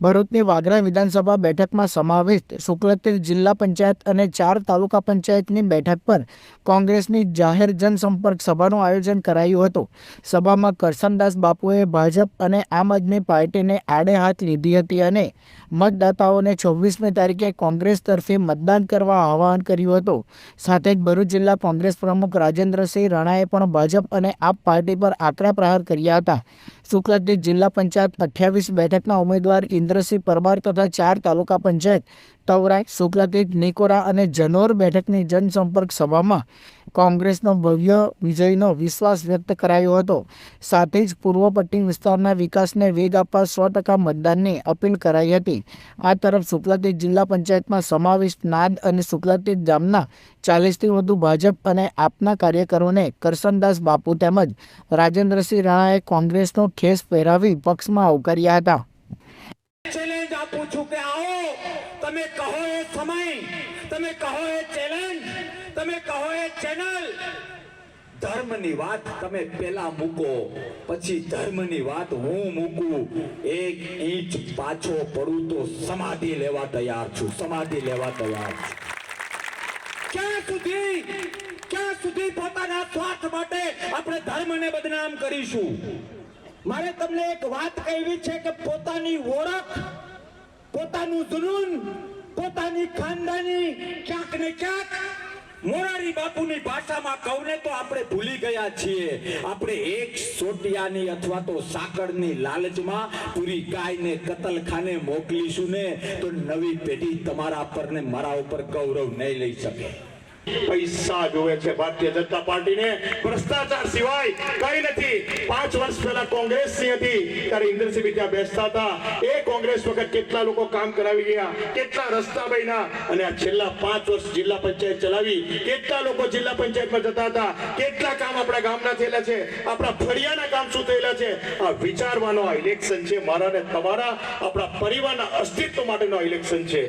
ભરૂચની વાગરા વિધાનસભા બેઠકમાં સમાવિષ્ટ શુક્લતીર્થ જિલ્લા પંચાયત અને 4 તાલુકા પંચાયતની બેઠક પર કોંગ્રેસની જાહેર જનસંપર્ક સભાનું આયોજન કરાયું હતું। સભામાં કરશનદાસ બાપુએ ભાજપ અને આમ આદમી પાર્ટીને આડે હાથ લીધી હતી અને મતદાતાઓને 24મી તારીખે કોંગ્રેસ તરફે મતદાન કરવા આહવાન કર્યું હતું। સાથે જ ભરૂચ જિલ્લા કોંગ્રેસ પ્રમુખ રાજેન્દ્રસિંહ રાણાએ પણ ભાજપ અને આપ પાર્ટી પર આકરા પ્રહાર કર્યા હતા। શુક્લતીર્થ જિલ્લા પંચાયત 28 બેઠકના ઉમેદવાર ઇન્દ્રસિંહ પરમાર તથા 4 તાલુકા પંચાયત તવરાઈ, શુક્લતીર્થ, નિકોરા અને જનોર બેઠકની જનસંપર્ક સભામાં કોંગ્રેસનો ભવ્ય વિજયનો વિશ્વાસ વ્યક્ત કરાયો હતો। સાથે જ પૂર્વ પટ્ટી વિસ્તારના વિકાસને વેગ આપવા 100% મતદાનની અપીલ કરાઈ હતી। આ તરફ શુક્લતીર્થ જિલ્લા પંચાયતમાં સમાવિષ્ટ નાદ અને શુક્લતીર્થ ગામના 40થી વધુ ભાજપ અને આપના કાર્યકરોને કરશનદાસ બાપુ તેમજ રાજેન્દ્રસિંહ રાણાએ કોંગ્રેસનો ખેસ પહેરાવી પક્ષમાં આવકાર્યા હતા। चैलेंज आपू છું કે આવો તમે કહો એ સમય, તમે કહો એ ચેલેન્જ, તમે કહો એ ચેનલ, ધર્મની વાત તમે પેલા મૂકો, પછી ધર્મની વાત હું મૂકું। 1 ઇંચ પાછો પડું તો સમાધિ લેવા તૈયાર છું, સમાધિ લેવા તૈયાર છું। ક્યાં સુધી પોતાના સ્વાર્થ માટે આપણે ધર્મને બદનામ કરીશું? મારે તમને એક વાત કહેવી છે કે પોતાની ઓળખ, પોતાનું જુનૂન, પોતાની ખાનદાની ક્યાંક ને ક્યાંક મોરારી બાપુની ભાષામાં કહું ને તો આપણે ભૂલી ગયા છીએ। આપણે એક સોટિયાની અથવા તો સાકળની લાલચમાં પૂરી ગાયને કતલખાને મોકલીશું ને તો નવી પેઢી તમારા પર ને મારા ઉપર ગૌરવ નહીં લઈ શકે। પૈસા જોવે છે ભારતીય જનતા પાર્ટીને, ભ્રષ્ટાચાર સિવાય કઈ નથી। 5 વર્ષ પહેલા કોંગ્રેસની હતી ત્યારે ઇન્દ્રસિંહ ત્યાં બેસતા હતા, એ કોંગ્રેસ વખત કેટલા લોકો કામ કરાવી ગયા, કેટલા રસ્તા બન્યા, અને આ છેલ્લા 5 વર્ષ જિલ્લા પંચાયત ચલાવી, કેટલા લોકો જિલ્લા પંચાયતમાં જતા હતા, કેટલા કામ આપણા ગામના થયેલા છે, આપણા ફળિયાના કામ શું થયેલા છે। આ વિચારવાનો આ ઇલેક્શન છે, મારા ને તમારા, આપણા પરિવારના અસ્તિત્વ માટેનો ઇલેક્શન છે।